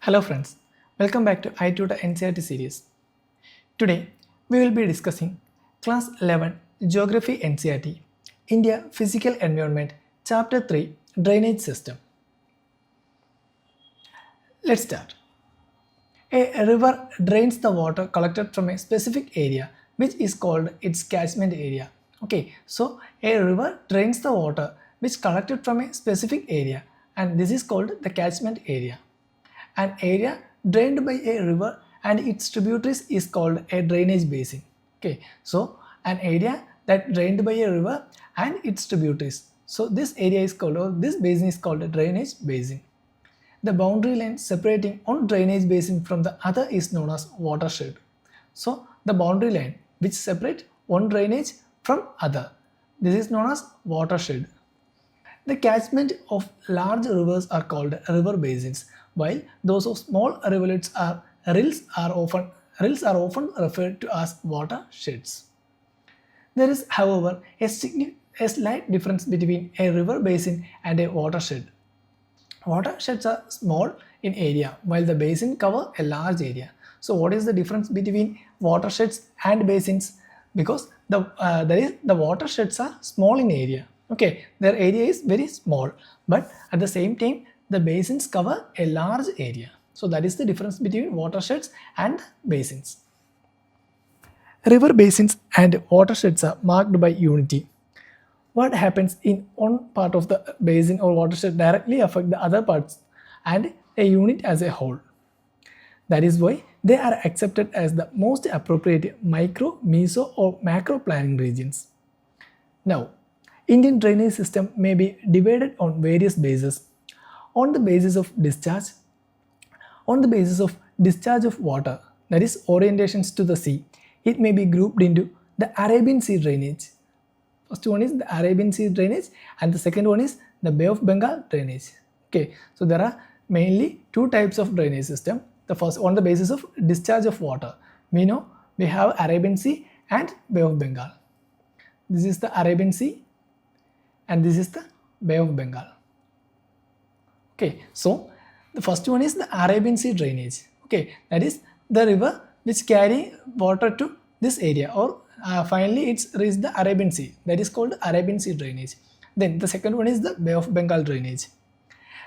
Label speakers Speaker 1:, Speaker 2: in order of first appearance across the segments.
Speaker 1: Hello friends, welcome back to i-TUTOR NCERT series. Today we will be discussing Class 11 Geography NCERT India Physical Environment Chapter 3 Drainage System. Let's start. A river drains the water collected from a specific area which is called its catchment area. Okay, so a river drains the water which collected from a specific area and this is called the catchment area. An area drained by a river and its tributaries is called a drainage basin. Okay, so an area that drained by a river and its tributaries. So this area is called, or this basin is called a drainage basin. The boundary line separating one drainage basin from the other is known as watershed. So the boundary line which separates one drainage from other, this is known as watershed. The catchment of large rivers are called river basins, while those of small rivulets are rills are often referred to as watersheds. There is, however, a slight difference between a river basin and a watershed. Watersheds are small in area, while the basin cover a large area. So, what is the difference between watersheds and basins? Because the watersheds are small in area. Okay, their area is very small, but at the same time the basins cover a large area. So that is the difference between watersheds and basins. River basins and watersheds are marked by unity. What happens in one part of the basin or watershed directly affects the other parts and a unit as a whole. That is why they are accepted as the most appropriate micro, meso or macro planning regions. Now, Indian drainage system may be divided on various bases. On the basis of discharge of water, that is orientations to the sea, it may be grouped into the Arabian Sea drainage. First one is the Arabian Sea drainage and the second one is the Bay of Bengal drainage. Okay, so there are mainly two types of drainage system. The first on the basis of discharge of water, we know we have Arabian Sea and Bay of Bengal. This is the Arabian Sea and this is the Bay of Bengal. Okay, so the first one is the Arabian Sea drainage. Okay, that is the river which carry water to this area or finally it's reached the Arabian Sea. That is called Arabian Sea drainage. Then the second one is the Bay of Bengal drainage.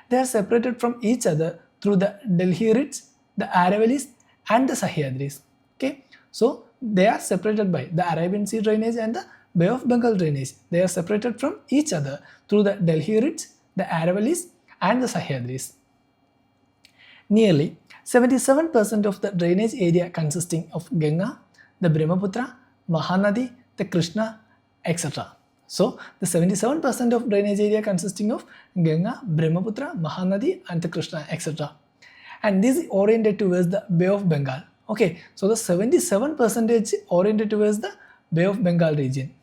Speaker 1: They are separated from each other through the Delhi Ridge, the Aravallis and the Sahyadris. Okay, so they are separated by the Arabian Sea drainage and the Bay of Bengal drainage. They are separated from each other through the Delhi Ridge, the Aravallis and the Sahyadris. Nearly 77% of the drainage area consisting of Ganga, the Brahmaputra, Mahanadi, the Krishna, etc. So, the 77% of drainage area consisting of Ganga, Brahmaputra, Mahanadi and the Krishna, etc. And this is oriented towards the Bay of Bengal. Okay, so the 77% oriented towards the Bay of Bengal region.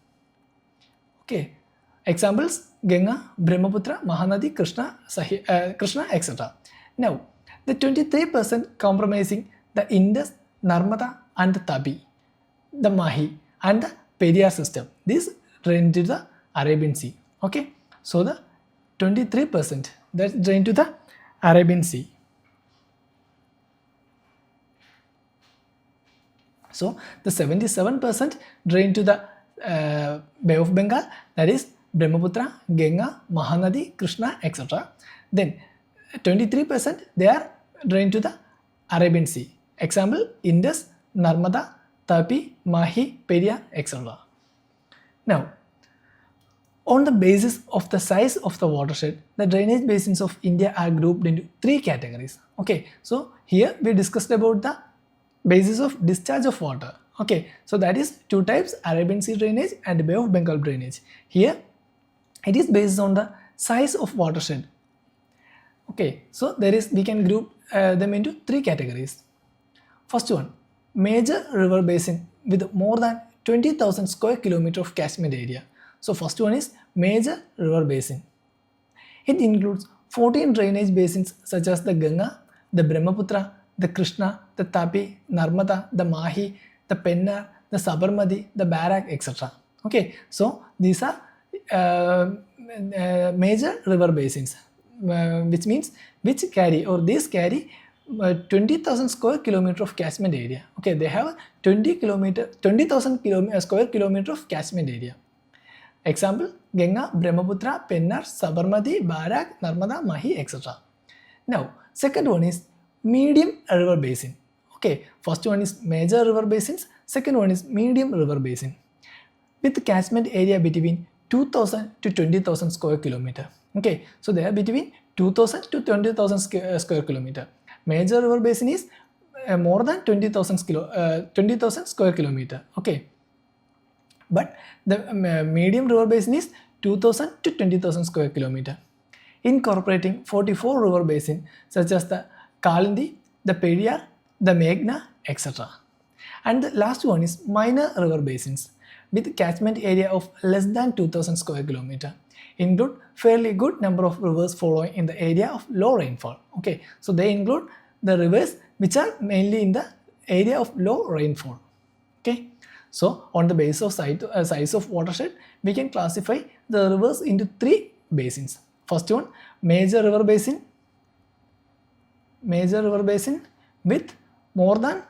Speaker 1: Okay, examples Ganga, Brahmaputra, Mahanadi, Krishna, etc. Now, the 23% comprising the Indus, Narmada and the Tapi, the Mahi and the Periyar system. These drain to the Arabian Sea. Okay, so the 23% that drain to the Arabian Sea. So the 77% drain to the Bay of Bengal, that is Brahmaputra, Ganga, Mahanadi, Krishna, etc. Then 23% they are drained to the Arabian Sea. Example Indus, Narmada, Tapi, Mahi, Periyar, etc. Now, on the basis of the size of the watershed, the drainage basins of India are grouped into three categories. Okay, so here we discussed about the basis of discharge of water. Okay, so that is two types, Arabian Sea drainage and Bay of Bengal drainage. Here it is based on the size of watershed. Okay, so we can group them into three categories. First one, major river basin with more than 20,000 square kilometer of catchment area. So first one is major river basin. It includes 14 drainage basins such as the Ganga, the Brahmaputra, the Krishna, the Tapi, Narmada, the Mahi, the Pennar, the Sabarmati, the Barak, etc. Okay, so these are major river basins, which means these carry 20,000 square kilometer of catchment area. Okay, they have 20,000 square kilometer of catchment area. Example: Ganga, Brahmaputra, Pennar, Sabarmati, Barak, Narmada, Mahi, etc. Now, second one is medium river basin. Okay, first one is major river basins, second one is medium river basin with catchment area between 2000 to 20,000 square kilometer. Okay, so they are between 2000 to 20,000 square kilometer. Major river basin is more than 20,000 square kilometer. Okay, but the medium river basin is 2000 to 20,000 square kilometer, incorporating 44 river basins such as the Kalindi, the Periyar, the Meghna, etc. And the last one is minor river basins with catchment area of less than 2000 square kilometer, include fairly good number of rivers flowing in the area of low rainfall. Okay, so they include the rivers which are mainly in the area of low rainfall. Okay, so on the basis of size of watershed, we can classify the rivers into three basins. First one, major river basin with more than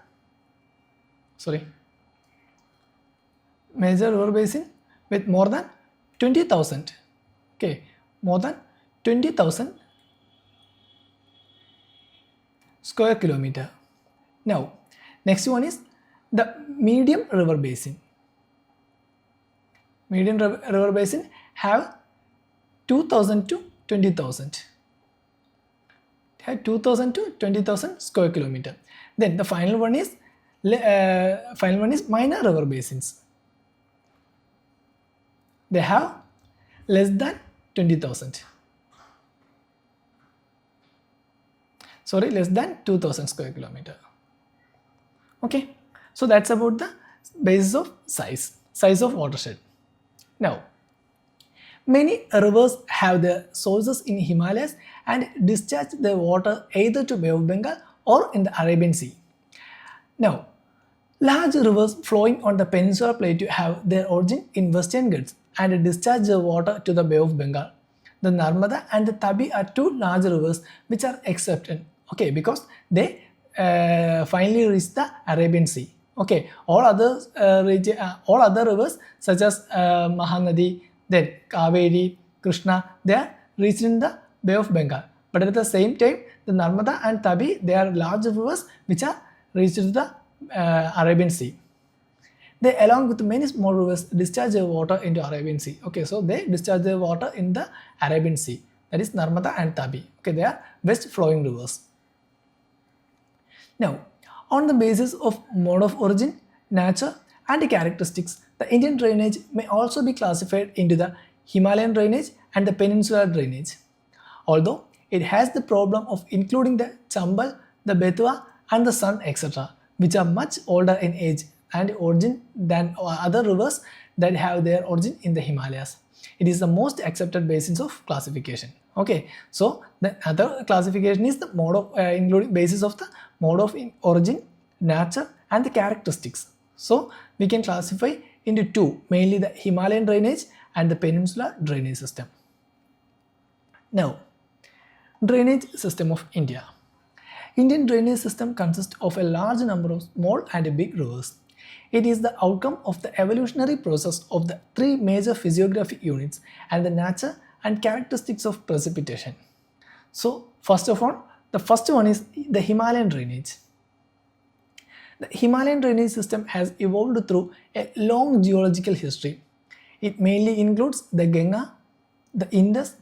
Speaker 1: major river basin with more than 20,000. Okay, more than 20,000 square kilometer. Now, next one is the medium river basin. Medium river basin have 2,000 to 20,000. Have 2,000 to 20,000 square kilometer. Then the final one is minor river basins. They have less than 20,000. Less than 2,000 square kilometer. Okay, so that's about the basis of size of watershed. Now, many rivers have their sources in Himalayas and discharge their water either to Bay of Bengal or in the Arabian Sea. Now, large rivers flowing on the Peninsular Plateau have their origin in Western Ghats and discharge their water to the Bay of Bengal. The Narmada and the Tabi are two large rivers which are excepted. Okay, because they finally reach the Arabian Sea. Okay, all other rivers such as Mahanadi, then Kaveri, Krishna, they are reached in the Bay of Bengal. But at the same time, the Narmada and Tabi, they are large rivers which are reached to the Arabian Sea. They, along with many small rivers, discharge their water into Arabian Sea. Okay, so they discharge their water in the Arabian Sea. That is Narmada and Tabi. Okay, they are west flowing rivers. Now, on the basis of mode of origin, nature and characteristics, the Indian drainage may also be classified into the Himalayan drainage and the peninsular drainage. Although it has the problem of including the Chambal, the Betwa and the Sun, etc., which are much older in age and origin than other rivers that have their origin in the Himalayas. It is the most accepted basins of classification. Okay, so the other classification is the mode of including basis of the mode of origin, nature and the characteristics. So we can classify into two, mainly the Himalayan drainage and the peninsular drainage system. Now, drainage system of India. Indian drainage system consists of a large number of small and big rivers. It is the outcome of the evolutionary process of the three major physiographic units and the nature and characteristics of precipitation. So, first of all, the first one is the Himalayan drainage. The Himalayan drainage system has evolved through a long geological history. It mainly includes the Ganga, the Indus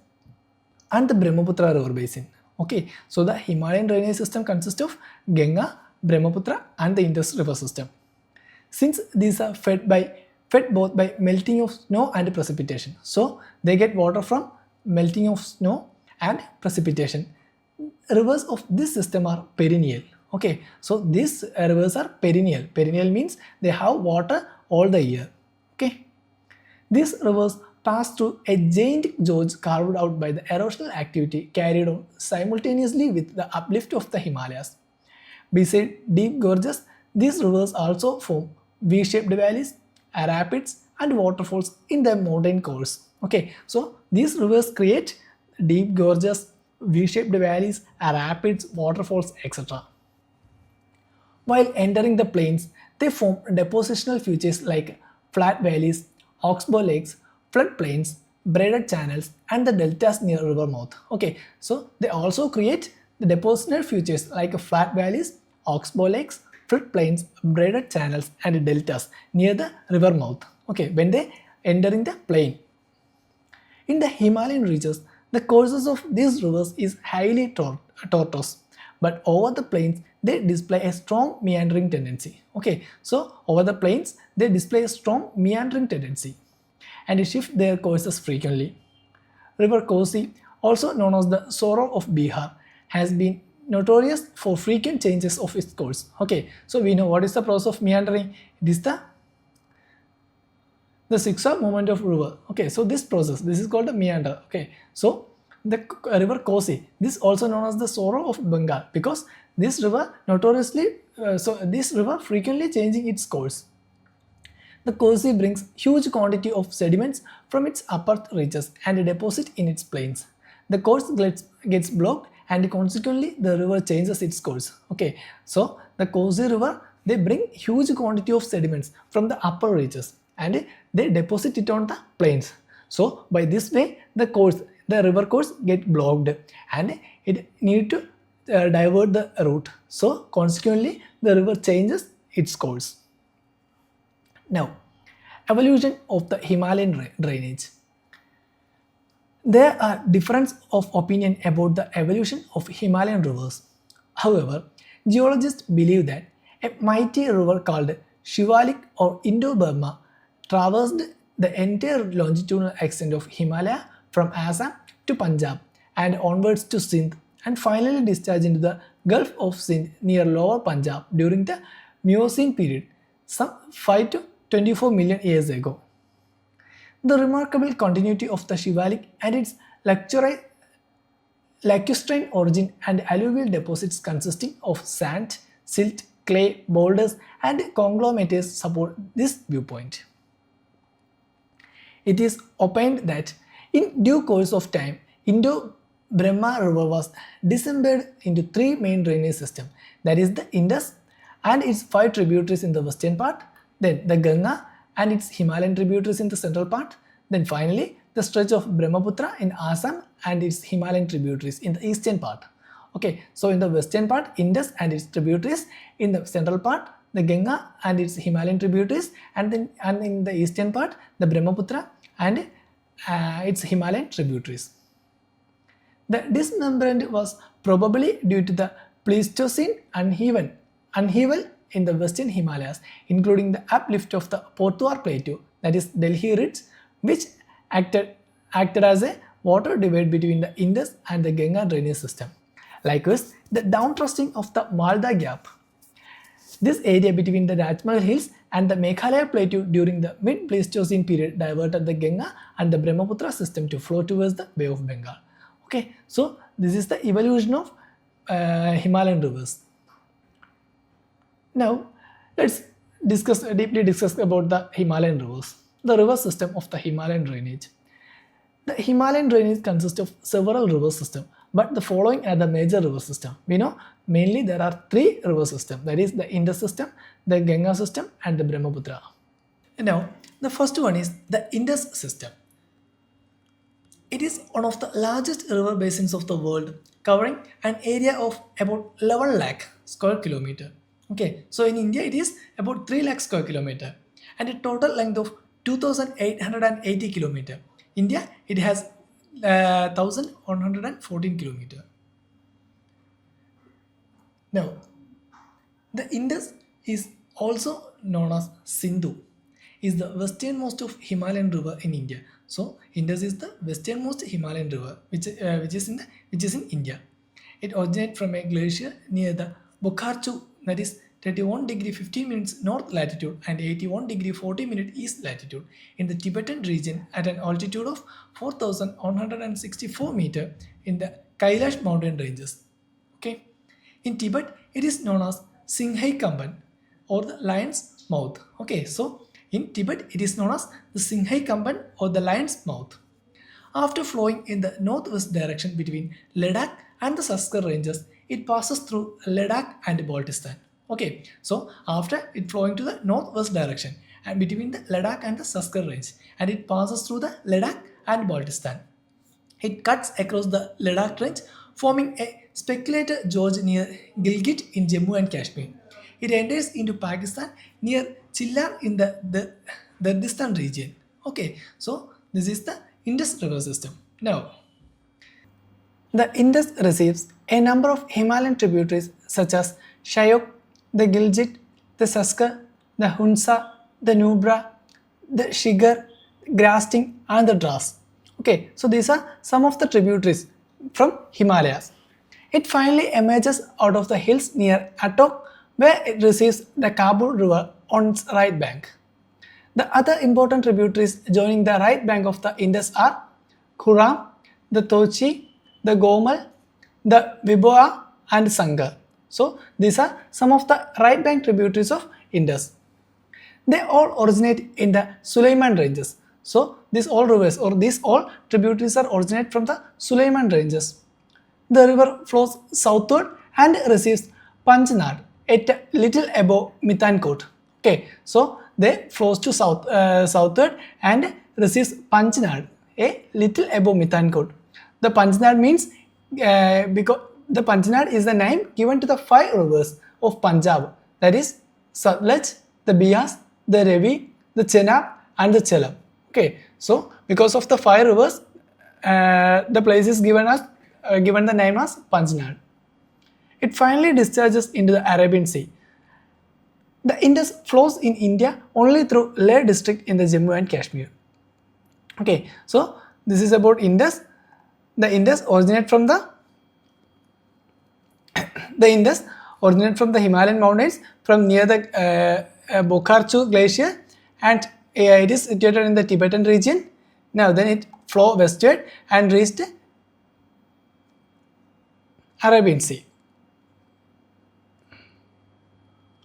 Speaker 1: and the Brahmaputra river basin. Okay, so the Himalayan drainage system consists of Ganga, Brahmaputra and the Indus river system. Since these are fed both by melting of snow and precipitation, so they get water from melting of snow and precipitation. Rivers of this system are perennial. Okay, so these rivers are perennial. Perennial means they have water all the year. Okay, these rivers pass through a giant gorge carved out by the erosional activity carried on simultaneously with the uplift of the Himalayas. Beside deep gorges, these rivers also form V-shaped valleys, rapids and waterfalls in their mountain course. Okay, so these rivers create deep gorges, V-shaped valleys, rapids, waterfalls, etc. While entering the plains, they form depositional features like flat valleys, oxbow lakes, floodplains, braided channels, and the deltas near river mouth. Okay, so they also create the depositional features like flat valleys, oxbow lakes, floodplains, braided channels, and deltas near the river mouth. Okay, when they entering the plain. In the Himalayan regions, the courses of these rivers is highly tortuous, but over the plains they display a strong meandering tendency. Okay, so over the plains they display a strong meandering tendency and shift their courses frequently. River Kosi, also known as the Sorrow of Bihar, has been notorious for frequent changes of its course. Okay, so we know what is the process of meandering. It is the zigzag movement of river. Okay, so this process, this is called the meander. Okay, so the river Kosi, this also known as the Sorrow of Bengal, because this river notoriously, this river frequently changing its course. The Kosi brings huge quantity of sediments from its upper reaches and deposit in its plains. The course gets blocked and consequently the river changes its course. Okay, so the Kosi river, they bring huge quantity of sediments from the upper reaches and they deposit it on the plains. So by this way the river course get blocked and it need to divert the route. So consequently the river changes its course. Now, evolution of the Himalayan drainage. There are difference of opinion about the evolution of Himalayan rivers. However, geologists believe that a mighty river called Shivalik or Indo-Burma traversed the entire longitudinal extent of Himalaya from Assam to Punjab and onwards to Sindh and finally discharged into the Gulf of Sindh near Lower Punjab during the Miocene period, some 5 to 24 million years ago. The remarkable continuity of the Shivalik and its lacustrine origin and alluvial deposits consisting of sand, silt, clay, boulders, and conglomerates support this viewpoint. It is opined that in due course of time, Indo-Brahma river was dismembered into three main drainage systems, that is the Indus and its 5 tributaries in the western part, then the Ganga and its Himalayan tributaries in the central part, then finally the stretch of Brahmaputra in Assam and its Himalayan tributaries in the eastern part. Okay, so in the western part, Indus and its tributaries, in the central part, the Ganga and its Himalayan tributaries, and in the eastern part, the Brahmaputra and its Himalayan tributaries. The dismemberment was probably due to the Pleistocene upheaval in the western Himalayas, including the uplift of the Potwar Plateau, that is Delhi Ridge, which acted as a water divide between the Indus and the Ganga drainage system. Likewise, the downthrusting of the Malda Gap. This area between the Rajmahal Hills and the Meghalaya Plateau during the mid-Pleistocene period diverted the Ganga and the Brahmaputra system to flow towards the Bay of Bengal. Okay, so this is the evolution of Himalayan rivers. Now, let's deeply discuss about the Himalayan rivers, the river system of the Himalayan drainage. The Himalayan drainage consists of several river systems, but the following are the major river systems. We know mainly there are 3 river systems, that is the Indus system, the Ganga system, and the Brahmaputra. Now, the first one is the Indus system. It is one of the largest river basins of the world, covering an area of about 11 lakh square kilometer. Okay, so in India it is about 3 lakh square kilometer and a total length of 2,880 kilometer. India, it has 1,114 kilometer. Now, the Indus is also known as Sindhu, is the westernmost of Himalayan river in India. So Indus is the westernmost Himalayan river, which is in India. It originates from a glacier near the Bokharchu, that is 31 degree 15 minutes north latitude and 81 degree 40 minute east latitude in the Tibetan region at an altitude of 4,164 meter in the Kailash mountain ranges. Okay, in Tibet it is known as Singhai Kamban or the lion's mouth. Okay, so in Tibet it is known as the Singhai Kamban or the lion's mouth. After flowing in the northwest direction between Ladakh and the Saskar ranges, it passes through Ladakh and Baltistan. Okay, so after it flowing to the northwest direction and between the Ladakh and the Saskar range, and it passes through the Ladakh and Baltistan. It cuts across the Ladakh range, forming a speculator gorge near Gilgit in Jammu and Kashmir. It enters into Pakistan near Chillar in the Dardistan region. Okay, so this is the Indus River system. Now, the Indus receives a number of Himalayan tributaries such as Shyok, the Gilgit, the Saskar, the Hunsa, the Nubra, the Shigar, Grasting, and the Dras. Okay, so these are some of the tributaries from Himalayas. It finally emerges out of the hills near Attock, where it receives the Kabul River on its right bank. The other important tributaries joining the right bank of the Indus are Kuram, the Tochi, the Gomal, the Viboa, and Sangar. So these are some of the right bank tributaries of Indus. They all originate in the Suleiman ranges. So these all rivers or these all tributaries are originate from the Suleiman ranges. The river flows southward and receives Panjnad at little above Mithankot. Okay, so they flows to southward and receives Panjnad a little above Mithankot. The Panjnad means because the Panjnad is the name given to the 5 rivers of Punjab, that is Satluj, the Bias, the Ravi, the Chenab, and the Jhelum. Okay, so because of the 5 rivers, the place is given the name as Panjnad. It finally discharges into the Arabian Sea. The Indus flows in India only through Leh district in the Jammu and Kashmir. Okay, so this is about Indus. The Indus originates from the Himalayan mountains from near the Bokarachu glacier, and it is situated in the Tibetan region. Now then it flows westward and reached Arabian Sea.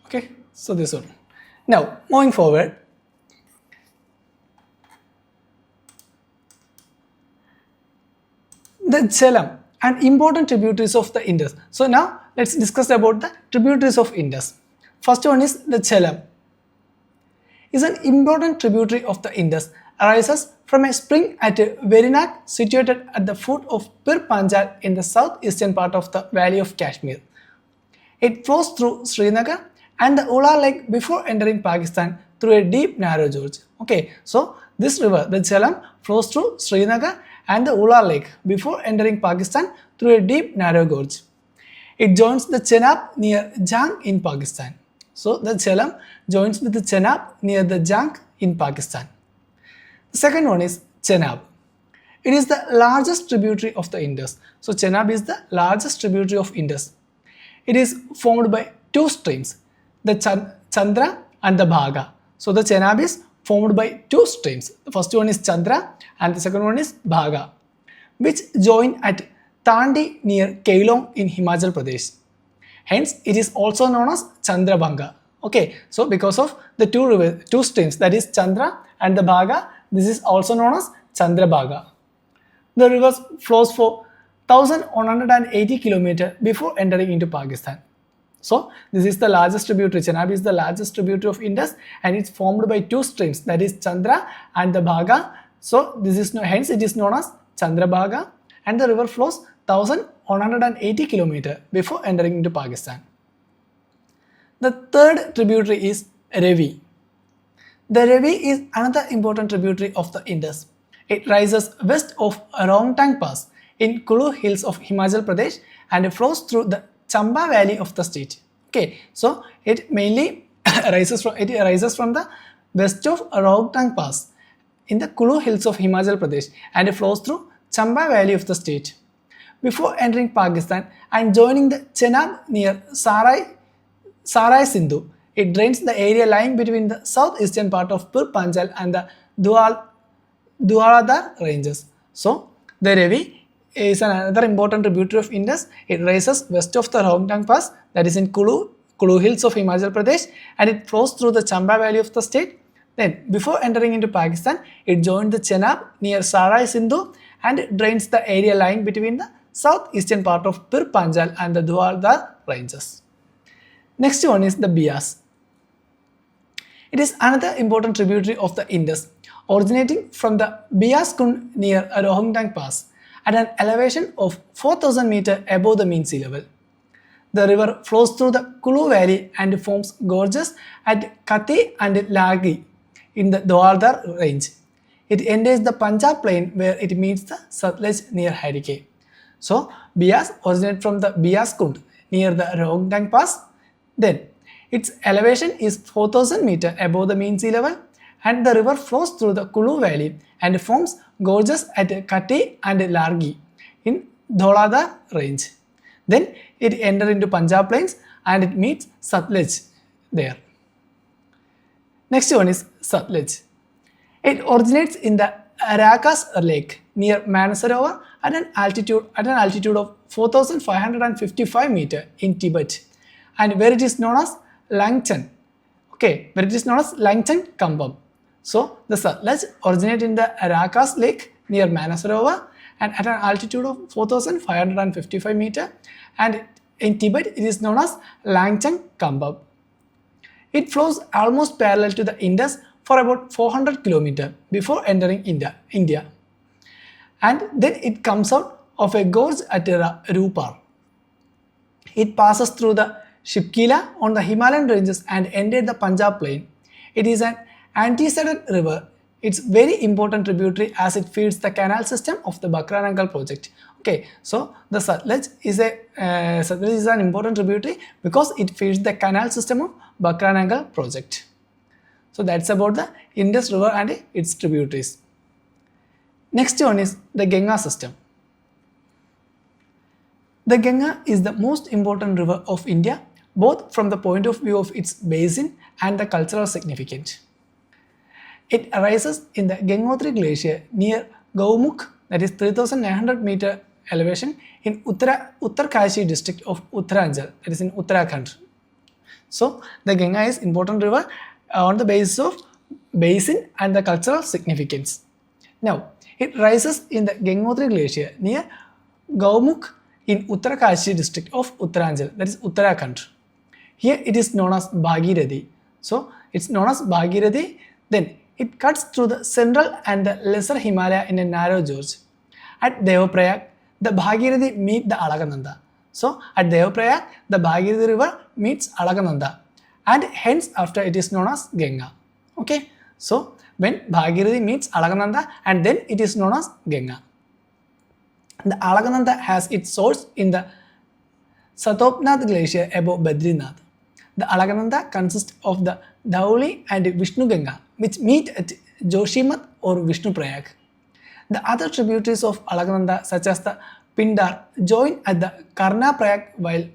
Speaker 1: Okay, so this one. Now moving forward, the Jhelum and important tributaries of the Indus. So now let's discuss about the tributaries of Indus. First one is the Jhelum. Is an important tributary of the Indus, arises from a spring at Verinat situated at the foot of Pir Panjal in the southeastern part of the Valley of Kashmir. It flows through Srinagar and the Ula Lake before entering Pakistan through a deep narrow gorge. Okay, so this river, the Jhelum, flows through Srinagar and the Ula Lake before entering Pakistan through a deep narrow gorge. It joins the Chenab near Jang in Pakistan. So the Jhelum joins with the Chenab near the Jang in Pakistan. The second one is Chenab. It is the largest tributary of the Indus. So Chenab is the largest tributary of Indus. It is formed by 2 streams, the Chandra and the Bhaga. So the Chenab is formed by 2 streams. The first one is Chandra and the second one is Bhaga, which join at Tandi near Keilong in Himachal Pradesh. Hence, it is also known as Chandrabhanga. Okay, so because of the 2 streams, that is Chandra and the Bhaga, this is also known as Chandrabhaga. The river flows for 1180 km before entering into Pakistan. So this is the largest tributary. Chenab is the largest tributary of Indus and it's formed by 2 streams, that is Chandra and the Bhaga. So this is hence it is known as Chandrabhaga, and the river flows 1180 km before entering into Pakistan. The third tributary is Ravi. The Ravi is another important tributary of the Indus. It rises west of Rongtang Pass in Kulu Hills of Himachal Pradesh and flows through the Chamba Valley of the state. Okay, so it mainly rises from the west of Rongtang Pass in the Kulu Hills of Himachal Pradesh and flows through Chamba Valley of the state before entering Pakistan and joining the Chenab near Sarai Sindhu. It drains the area lying between the southeastern part of Pir Panjal and the Dualadar ranges. So the Ravi is another important tributary of Indus. It rises west of the Rongtang Pass, that is in Kulu Hills of Himachal Pradesh, and it flows through the Chamba Valley of the state. Then before entering into Pakistan, it joined the Chenab near Sarai Sindhu and drains the area lying between the southeastern part of Pir Panjal and the Dualadar ranges. Next one is the Bias. It is another important tributary of the Indus, originating from the Bias Kund near Rohingtang Pass at an elevation of 4,000 meters above the mean sea level. The river flows through the Kulu Valley and forms gorges at Kati and Lagi in the Doardar range. It enters the Punjab plain where it meets the Satluj near Harike. So, Bias originates from the Bias Kund near the Rohingtang Pass. Then, its elevation is 4,000 meters above the mean sea level, and the river flows through the Kulu Valley and forms gorges at Kati and Largi in Dholadar range. Then it enters into Punjab plains and it meets Satluj there. Next one is Satluj. It originates in the Arakas Lake near Manasarovar at an altitude of 4,555 meters in Tibet, and where it is known as Langchen. Okay, where it is known as Langchen Kambam. So the Satluj originates in the Arakas Lake near Manasarovar and at an altitude of 4,555 meters, and in Tibet it is known as Langchen Kambam. It flows almost parallel to the Indus for about 400 kilometers before entering India. And then it comes out of a gorge at Rupar. It passes through the Shipkila on the Himalayan ranges and entered the Punjab plain. It is an antecedent river. It's very important tributary as it feeds the canal system of the Bakranangal project. Okay, so the Satluj is an important tributary because it feeds the canal system of Bakranangal project. So that's about the Indus River and its tributaries. Next one is the Ganga system. The Ganga is the most important river of India, both from the point of view of its basin and the cultural significance. It arises in the Gangotri Glacier near Gaumukh, that is 3,900 meter elevation in Uttarkashi district of Uttaranchal, that is in Uttarakhand. So the Ganga is important river on the basis of basin and the cultural significance. Now, it rises in the Gangotri Glacier near Gaumukh in Uttarkashi district of Uttaranchal, that is Uttarakhand. Here it is known as Bhagirathi. So it's known as Bhagirathi. Then it cuts through the central and the lesser Himalaya in a narrow gorge. At Devaprayag, the Bhagirathi meets the Alakananda. So at Devaprayag, the Bhagirathi river meets Alakananda, and hence after it is known as Ganga. Okay, so when Bhagirathi meets Alakananda, and then it is known as Ganga. The Alakananda has its source in the Satopnath glacier above Badrinath. The Alakananda consists of the Dhauli and Vishnu Ganga, which meet at Joshimath or Vishnu Prayag. The other tributaries of Alakananda, such as the Pindar, join at the Karna Prayag, while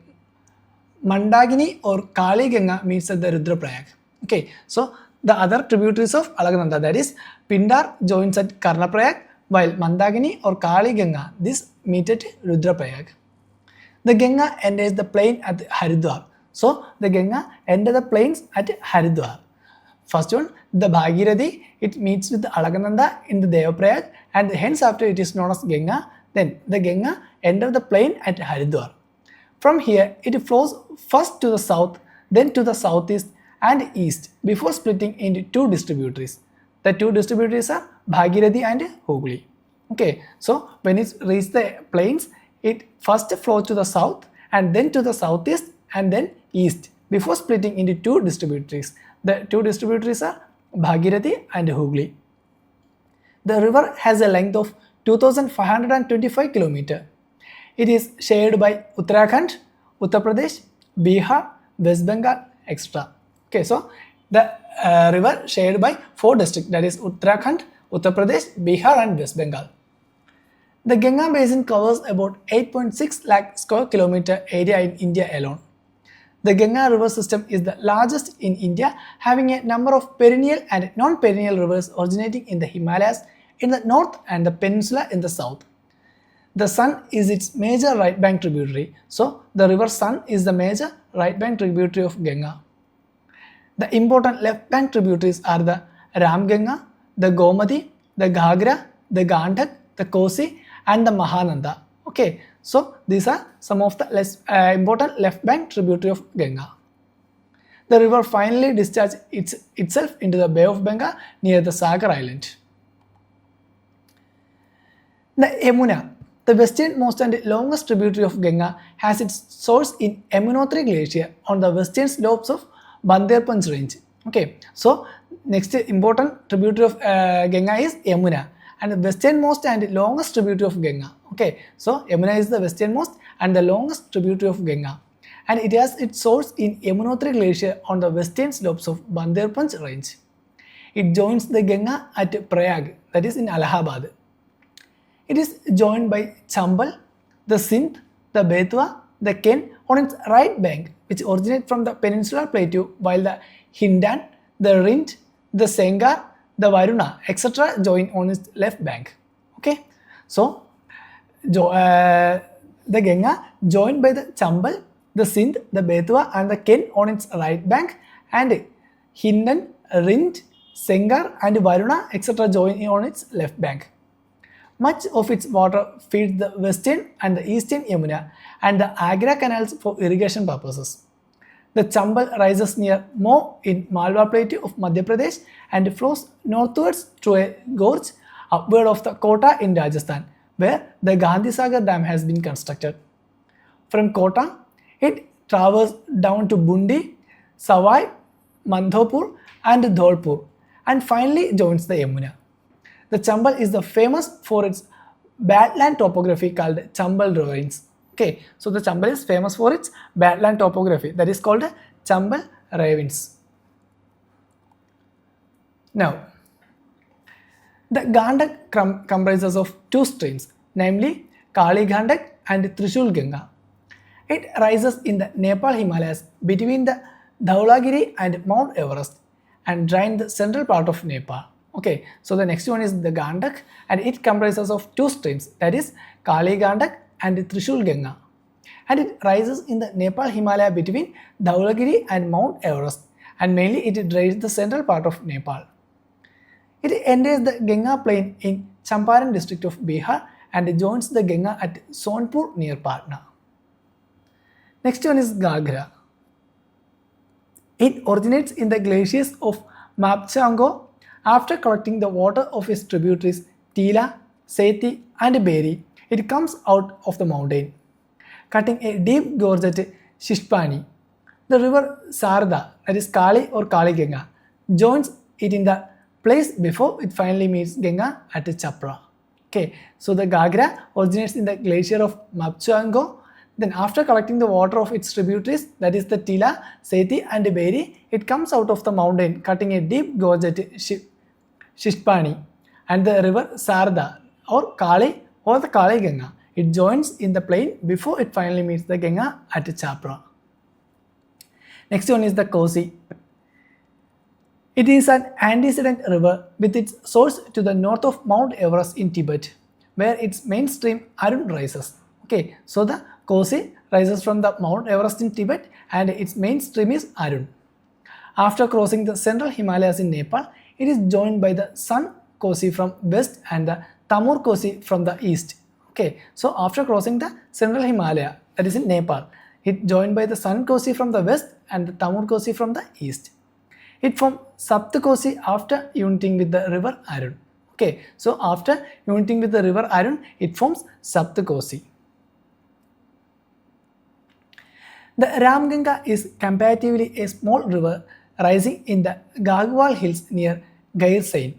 Speaker 1: Mandagini or Kali Ganga meets at the Rudra Prayag. Okay, so the other tributaries of Alakananda, that is Pindar, joins at Karna Prayag, while Mandagini or Kali Ganga, this meet at Rudra Prayag. The Ganga enters the plain at Haridwar. So the Ganga enters the plains at Haridwar. First one, the Bhagirathi, it meets with the Alakananda in the Devaprayag, and hence after it is known as Ganga. Then the Ganga enters the plain at Haridwar. From here, it flows first to the south, then to the southeast and east before splitting into two distributaries. The two distributaries are Bhagirathi and Hooghly. Okay, so when it reaches the plains, it first flows to the south and then to the southeast and then east before splitting into two distributaries. The two distributaries are Bhagirathi and Hooghly. The river has a length of 2,525 km. It is shared by Uttarakhand, Uttar Pradesh, Bihar, West Bengal, etc. Okay, so the river shared by four districts, that is Uttarakhand, Uttar Pradesh, Bihar and West Bengal. The Ganga basin covers about 8.6 lakh square kilometer area in India alone. The Ganga river system is the largest in India, having a number of perennial and non-perennial rivers originating in the Himalayas in the north and the peninsula in the south. The Sun is its major right bank tributary, so the river Sun is the major right bank tributary of Ganga. The important left bank tributaries are the Ram Ganga, the Gomati, the Ghagra, the Gandhak, the Kosi and the Mahananda. Okay, so these are some of the less important left bank tributary of Ganga. the river finally discharges itself into the Bay of Bengal near the Sagar Island. The Yamuna, the westernmost and longest tributary of Ganga, has its source in Yamunotri Glacier on the western slopes of Banderpanch Range. Okay, so next important tributary of Ganga is Yamuna, and the westernmost and longest tributary of Ganga. Okay, so Yamuna is the westernmost and the longest tributary of Ganga, and it has its source in Yamunotri Glacier on the western slopes of Banderpanch Range. It joins the Ganga at Prayag, that is in Allahabad. It is joined by Chambal, the Sindh, the Betwa, the Ken on its right bank, which originate from the peninsular plateau, while the Hindan, the Rind, the Sengar, the Varuna, etc. join on its left bank. Okay, so the Ganga joined by the Chambal, the Sindh, the Betwa and the Ken on its right bank, and Hindan, Rind, Sengar and Varuna, etc. join on its left bank. Much of its water feeds the western and the eastern Yamuna and the Agra canals for irrigation purposes. The Chambal rises near Mo in Malwa Plateau of Madhya Pradesh and flows northwards through a gorge upward of the Kota in Rajasthan, where the Gandhisagar Dam has been constructed. From Kota, it travels down to Bundi, Savai, Mandhopur and Dholpur, and finally joins the Yamuna. The Chambal is famous for its badland topography called Chambal ravines. Okay, so the Chambal is famous for its badland topography, that is called Chambal ravines. Now, the Gandak comprises of two streams, namely Kali Gandak and Trishul Ganga. It rises in the Nepal Himalayas between the Dhaulagiri and Mount Everest and drains the central part of Nepal. Okay, so the next one is the Gandak, and it comprises of two streams, that is Kali Gandak and Trishul Ganga, and it rises in the Nepal Himalaya between Dhaulagiri and Mount Everest, and mainly it drains the central part of Nepal. It enters the Ganga plain in Champaran district of Bihar and joins the Ganga at Sonpur near Patna. Next one is Gagra. It originates in the glaciers of Mapchango after collecting the water of its tributaries Tila, Seti and Beri. It comes out of the mountain, cutting a deep gorge at Shishpani. The river Sarda, that is Kali or Kali Ganga, joins it in the place before it finally meets Ganga at Chapra. Okay, so the Gagra originates in the glacier of Mapchango. Then after collecting the water of its tributaries, that is the Tila, Seti and Beri, it comes out of the mountain, cutting a deep gorge at Shishpani, and the river Sarda or Kali or the Kali Ganga. It joins in the plain before it finally meets the Ganga at Chapra. Next one is the Kosi. It is an antecedent river with its source to the north of Mount Everest in Tibet, where its main stream Arun rises. Okay, so the Kosi rises from the Mount Everest in Tibet and its main stream is Arun. After crossing the central Himalayas in Nepal, it is joined by the Sun Kosi from west and the Tamur Kosi from the east. Okay, so after crossing the central Himalaya, that is in Nepal, it joined by the Sun Kosi from the west and the Tamur Kosi from the east. It forms Sapt Kosi after uniting with the river Arun. Okay, so after uniting with the river Arun, it forms Sapt Kosi. The Ramganga is comparatively a small river rising in the Gagwal hills near Gairsain.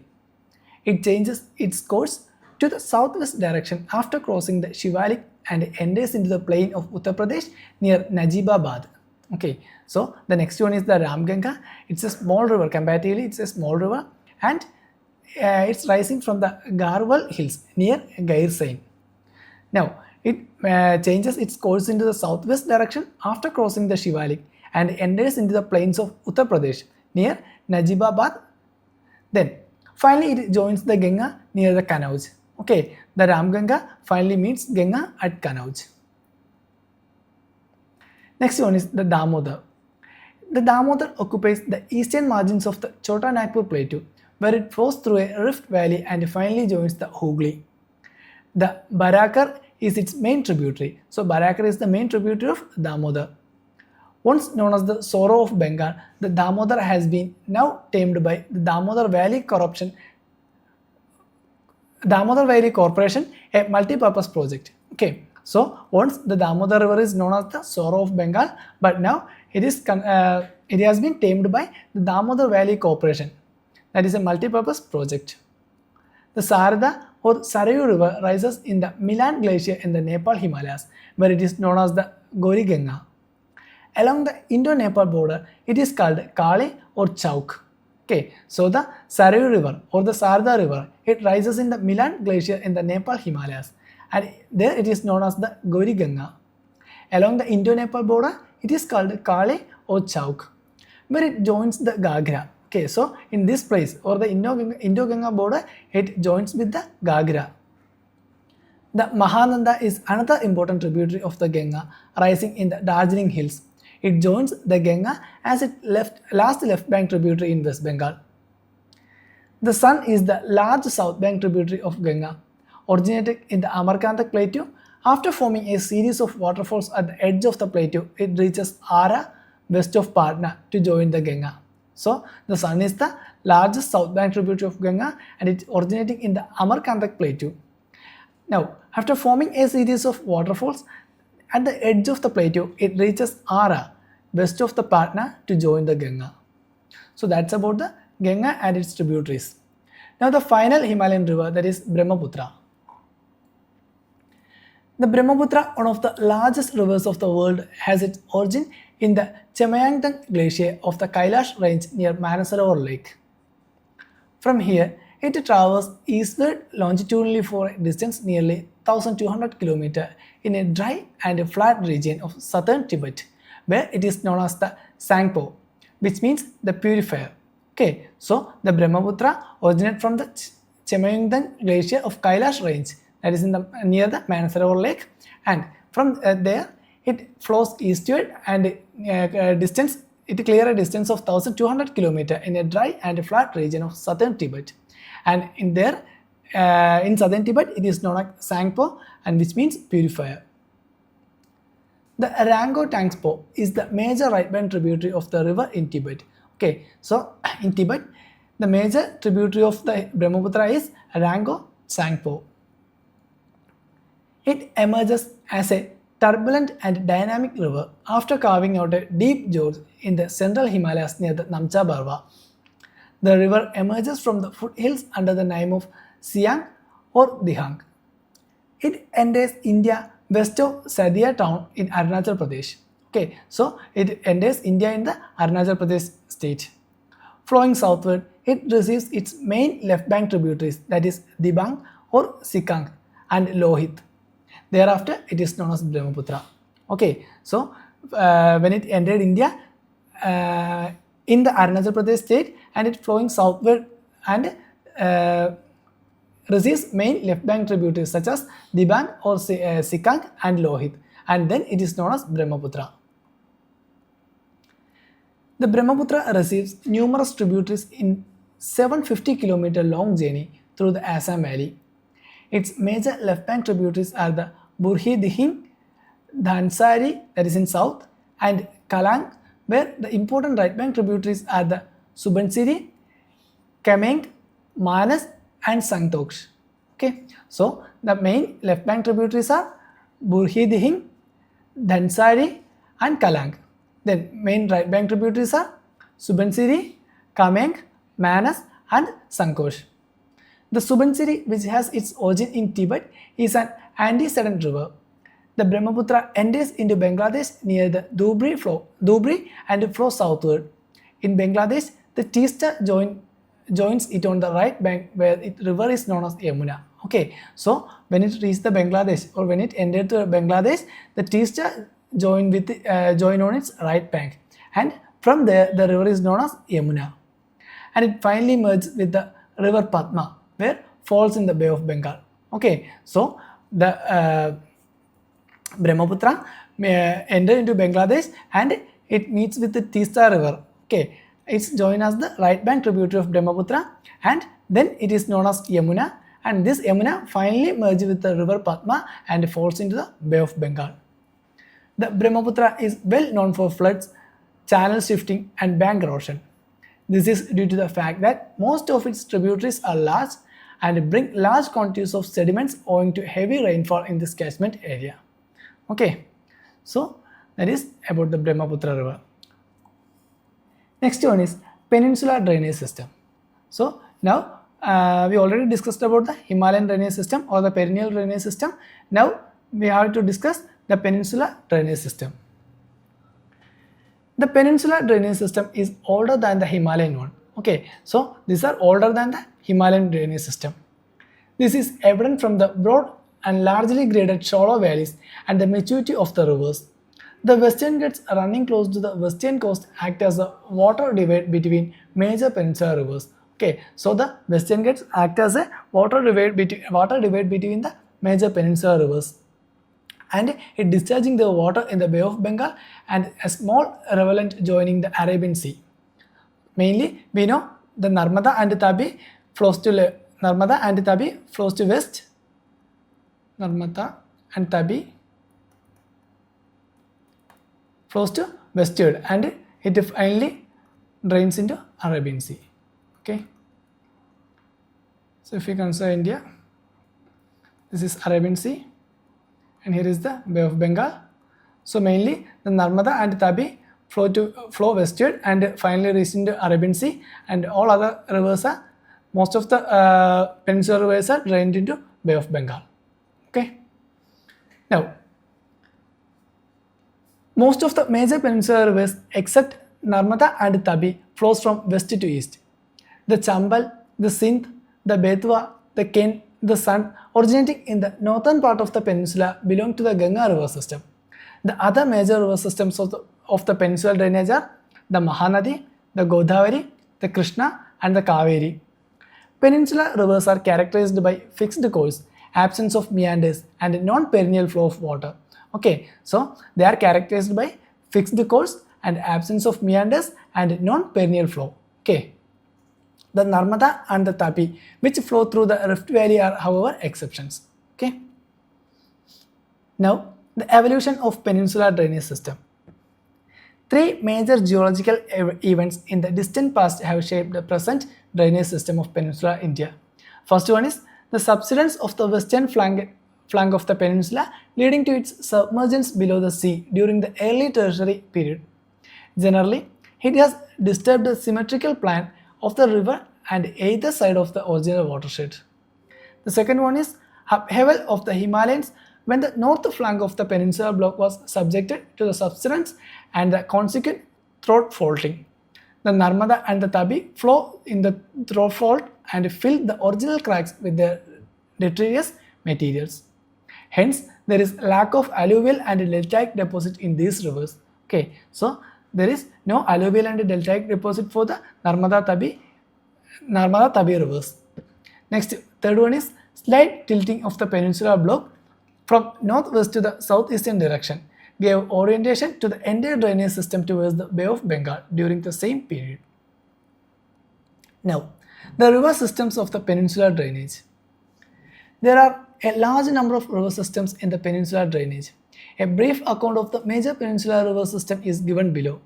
Speaker 1: It changes its course to the southwest direction after crossing the Shivalik and enters into the plain of Uttar Pradesh near Najibabad. Okay, so the next one is the Ramganga. It's a small river, comparatively it's a small river, and it's rising from the Garhwal hills near Gairsain. Now, it changes its course into the southwest direction after crossing the Shivalik and enters into the plains of Uttar Pradesh near Najibabad. Then finally it joins the Ganga near the Kanauj. Okay, the Ramganga finally meets Ganga at Kanauj. Next one is the Damodar. The Damodar occupies the eastern margins of the Chota Nagpur Plateau, where it flows through a rift valley and finally joins the Hooghly. The Barakar is its main tributary. So Barakar is the main tributary of Damodar. Once known as the Sorrow of Bengal, the Damodar has been now tamed by the Damodar Valley Corporation, a multi-purpose project. Okay, so once the Damodar River is known as the Sorrow of Bengal, but now it has been tamed by the Damodar Valley Corporation. That is a multi-purpose project. The Sarada or Sarayu River rises in the Milan Glacier in the Nepal Himalayas, where it is known as the Gori Ganga. Along the Indo-Nepal border, it is called Kale or Chauk. Okay, so the Sarayu River or the Sarda River, it rises in the Milan Glacier in the Nepal Himalayas, and there it is known as the Gori Ganga. Along the Indo-Nepal border, it is called Kale or Chauk, where it joins the Gagra. Okay, so in this place or the Indo-Ganga border, it joins with the Gagra. The Mahananda is another important tributary of the Ganga, rising in the Darjeeling Hills. It joins the Ganga as its last left bank tributary in West Bengal. The Sun is the large south bank tributary of Ganga, originated in the Amarkantak Plateau. After forming a series of waterfalls at the edge of the plateau, it reaches Ara, west of Patna, to join the Ganga. So, the Sun is the largest south bank tributary of Ganga, and it is originating in the Amarkantak Plateau. Now, after forming a series of waterfalls at the edge of the plateau, it reaches Ara, west of the Patna, to join the Ganga. So that's about the Ganga and its tributaries. Now the final Himalayan river, that is Brahmaputra. The Brahmaputra, one of the largest rivers of the world, has its origin in the Chemayangtang Glacier of the Kailash Range near Manasarovar Lake. From here, it travels eastward longitudinally for a distance nearly 1200 km in a dry and flat region of southern Tibet, where it is known as the Sangpo, which means the purifier. Okay, so the Brahmaputra originates from the Chemayangtang Glacier of Kailash Range, that is near the Manasarovar Lake, and from there it flows eastward and it clears a distance of 1200 km in a dry and flat region of southern Tibet. And in southern Tibet, it is known as Sangpo, and which means purifier. The Rango Tangspo is the major right bank tributary of the river in Tibet. Okay, so in Tibet, the major tributary of the Brahmaputra is Rango Sangpo. It emerges as a turbulent and dynamic river after carving out a deep gorge in the central Himalayas near the Namcha Barwa. The river emerges from the foothills under the name of Siang or Dihang. It enters India west of Sadia town in Arunachal Pradesh. Okay, so it enters India in the Arunachal Pradesh state. Flowing southward, it receives its main left bank tributaries, that is Dibang or Sikang and Lohit. Thereafter, it is known as Brahmaputra. Okay, so when it entered India in the Arunachal Pradesh state, and it flowing southward and receives main left bank tributaries such as Dibang or Sikang and Lohit, and then it is known as Brahmaputra. The Brahmaputra receives numerous tributaries in 750 km long journey through the Assam Valley. Its major left bank tributaries are the Burhi Dihing, Dhansari, that is in south, and Kalang, where the important right bank tributaries are the Subansiri, Kameng, Manas, and Sangtoksh. Okay, so the main left bank tributaries are Burhi Dihing, Dhansari, and Kalang. Then main right bank tributaries are Subansiri, Kameng, Manas, and Sangtoksh. The Subansiri, which has its origin in Tibet, is an antecedent river. The Brahmaputra enters into Bangladesh near the Dhubri and flows southward. In Bangladesh, the Teesta joins it on the right bank, where its river is known as Yamuna. Okay, so when it reaches the Bangladesh or when it entered to Bangladesh, the Teesta join on its right bank, and from there the river is known as Yamuna, and it finally merges with the river Padma, where falls in the Bay of Bengal. Okay, so the Brahmaputra enter into Bangladesh and it meets with the Teesta river. Okay, it's joined as the right bank tributary of Brahmaputra, and then it is known as Yamuna, and this Yamuna finally merges with the river Padma and falls into the Bay of Bengal. The Brahmaputra is well known for floods channel shifting and bank erosion. This is due to the fact that most of its tributaries are large and bring large quantities of sediments owing to heavy rainfall in this catchment area. Okay, so that is about the Brahmaputra river. Next one is peninsular drainage system. So now we already discussed about the Himalayan drainage system or the perennial drainage system. Now we have to discuss the peninsular drainage system. The peninsular drainage system is older than the Himalayan one. Okay, so these are older than the Himalayan drainage system. This is evident from the broad and largely graded shallow valleys and the maturity of the rivers. The western ghats running close to the western coast act as a water divide between major peninsular rivers. Okay, so the western ghats act as a water divide between the major peninsular rivers, and it discharging the water in the Bay of Bengal and a small rivulet joining the Arabian Sea. Mainly, we know the Narmada and Tabi flows to west. Narmada and Tabi flows to westward and it finally drains into Arabian Sea. Okay. So if we consider India, this is Arabian Sea and here is the Bay of Bengal. So mainly the Narmada and Tabi flow westward and finally reach into Arabian Sea, and all other rivers are, most of the peninsular rivers are drained into Bay of Bengal. Okay. Now, most of the major peninsular rivers except Narmada and Tabi flows from west to east. The Chambal, the Sindh, the Betwa, the Ken, the Son originating in the northern part of the peninsula belong to the Ganga river system. The other major river systems of the peninsular drainage are the Mahanadi, the Godavari, the Krishna and the Kaveri. Peninsular rivers are characterized by fixed course, absence of meanders and non-perennial flow of water. Okay, so they are characterized by fixed course and absence of meanders and non-perennial flow. Okay. The Narmada and the Tapi, which flow through the Rift Valley, are however exceptions. Okay. Now, the evolution of peninsular drainage system. Three major geological events in the distant past have shaped the present drainage system of peninsular India. First one is the subsidence of the western flank of the peninsula, leading to its submergence below the sea during the early tertiary period. Generally, it has disturbed the symmetrical plan of the river and either side of the original watershed. The second one is upheaval of the Himalayas when the north flank of the peninsular block was subjected to the subsidence and the consequent throat faulting. The Narmada and the Tabi flow in the throat fault and fill the original cracks with their detritus materials. Hence, there is lack of alluvial and deltaic deposit in these rivers. Okay, so there is no alluvial and deltaic deposit for the Narmada Tabi rivers. Next, third one is slight tilting of the peninsular block from northwest to the southeastern direction gave orientation to the entire drainage system towards the Bay of Bengal during the same period. Now, the river systems of the peninsular drainage. There are a large number of river systems in the peninsular drainage. A brief account of the major peninsular river system is given below.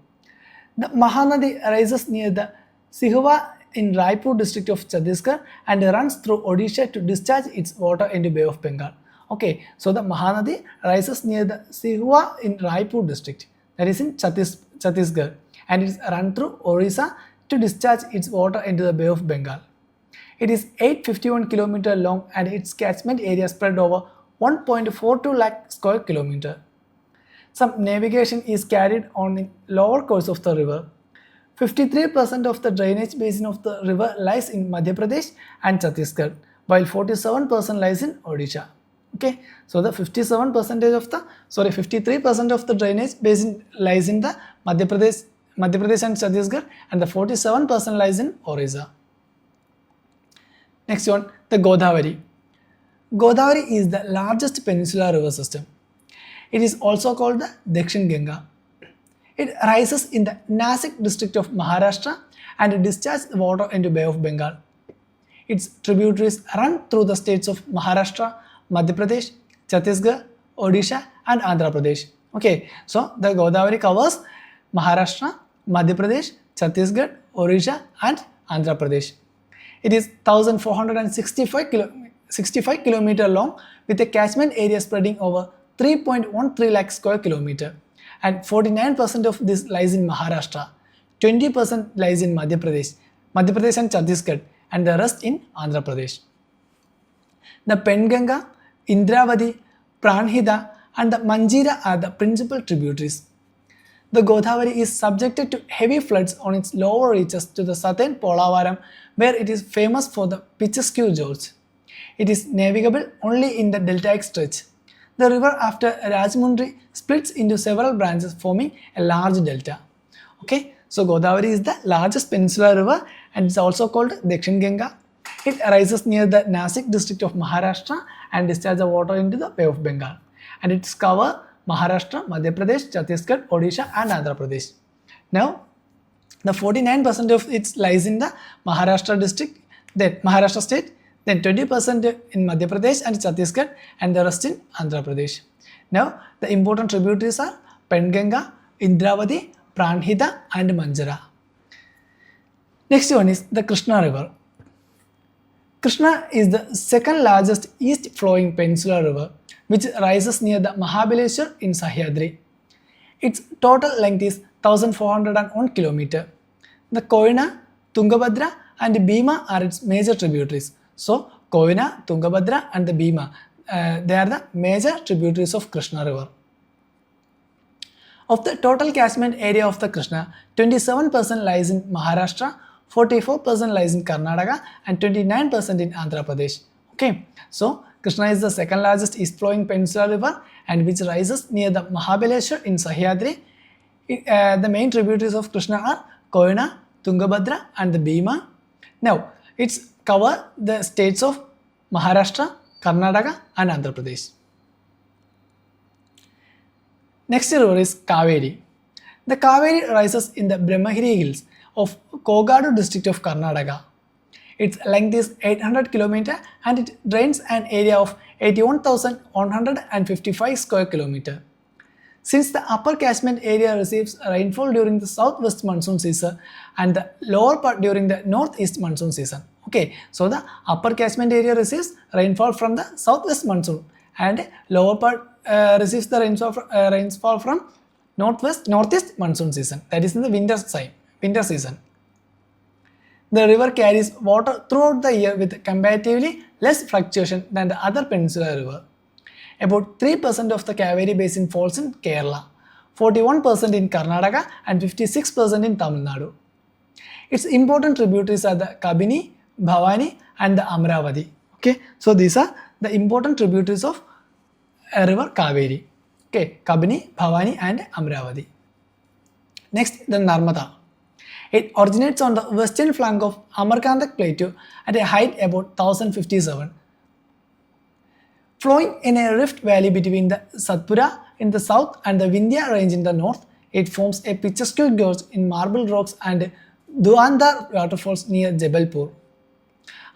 Speaker 1: The Mahanadi rises near the Sihua in Raipur district of Chhattisgarh and runs through Odisha to discharge its water into Bay of Bengal. Okay, so the Mahanadi rises near the Sihua in Raipur district, that is in Chhattisgarh, and it is run through Orissa to discharge its water into the Bay of Bengal. It is 851 km long and its catchment area spread over 1.42 lakh square kilometer. Some navigation is carried on in lower course of the river. 53% of the drainage basin of the river lies in Madhya Pradesh and Chhattisgarh, while 47% lies in Odisha. Okay, so the 53% of the drainage basin lies in the Madhya Pradesh and Chhattisgarh, and the 47% lies in Orissa. Next one, the Godavari. Godavari is the largest peninsular river system. It is also called the Dakshin Ganga. It rises in the Nasik district of Maharashtra and discharges water into Bay of Bengal. Its tributaries run through the states of Maharashtra, Madhya Pradesh, Chhattisgarh, Odisha and Andhra Pradesh. Okay, so the Godavari covers Maharashtra, Madhya Pradesh, Chhattisgarh, Odisha and Andhra Pradesh. It is 1,465 km long with a catchment area spreading over 3.13 lakh square kilometer, and 49% of this lies in Maharashtra, 20% lies in Madhya Pradesh and Chhattisgarh, and the rest in Andhra Pradesh. The Penganga, Indravati, Pranhida and the Manjira are the principal tributaries. The Godavari is subjected to heavy floods on its lower reaches to the southern Polavaram, where it is famous for the picturesque gorge. It is navigable only in the deltaic stretch. The river after Rajmundry splits into several branches forming a large delta. Okay, so Godavari is the largest peninsular river and it's also called Dakshin Ganga. It rises near the Nasik district of Maharashtra and discharges the water into the Bay of Bengal. And it's cover Maharashtra, Madhya Pradesh, Chhattisgarh, Odisha and Andhra Pradesh. Now, the 49% of it lies in the Maharashtra district, then Maharashtra state, then 20% in Madhya Pradesh and Chhattisgarh, and the rest in Andhra Pradesh. Now, the important tributaries are Penganga, Indravati, Pranhida and Manjara. Next one is the Krishna River. Krishna is the second largest east flowing peninsular river which rises near the Mahabaleshwar in Sahyadri. Its total length is 1401 km. The Koyna, Tungabhadra and Bhima are its major tributaries. So, Koyna, Tungabhadra and the Bhima, they are the major tributaries of Krishna River. Of the total catchment area of the Krishna, 27% lies in Maharashtra, 44% lies in Karnataka and 29% in Andhra Pradesh. Okay, so Krishna is the second largest east flowing peninsular river and which rises near the Mahabaleshwar in Sahyadri. The main tributaries of Krishna are Koyna, Tungabhadra and the Bhima. Now, it's cover the states of Maharashtra, Karnataka and Andhra Pradesh. Next river is Kaveri. The Kaveri rises in the Brahmagiri hills of Kogadu district of Karnataka. Its length is 800 km and it drains an area of 81,155 square km. Since the upper catchment area receives rainfall during the southwest monsoon season and the lower part during the northeast monsoon season. Okay, so the upper catchment area receives rainfall from the southwest monsoon and lower part receives the rainfall from northeast monsoon season, that is in the winter season. The river carries water throughout the year with comparatively less fluctuation than the other peninsular river. About 3% of the Kaveri basin falls in Kerala, 41% in Karnataka and 56% in Tamil Nadu. Its important tributaries are the Kabini, Bhavani and the Amravati. Okay, so these are the important tributaries of river Kaveri. Okay, Kabini, Bhavani and Amravati. Next, the Narmada. It originates on the western flank of Amarkantak Plateau at a height about 1057. Flowing in a rift valley between the Satpura in the south and the Vindhya range in the north, it forms a picturesque gorge in marble rocks and Duandar waterfalls near Jabalpur.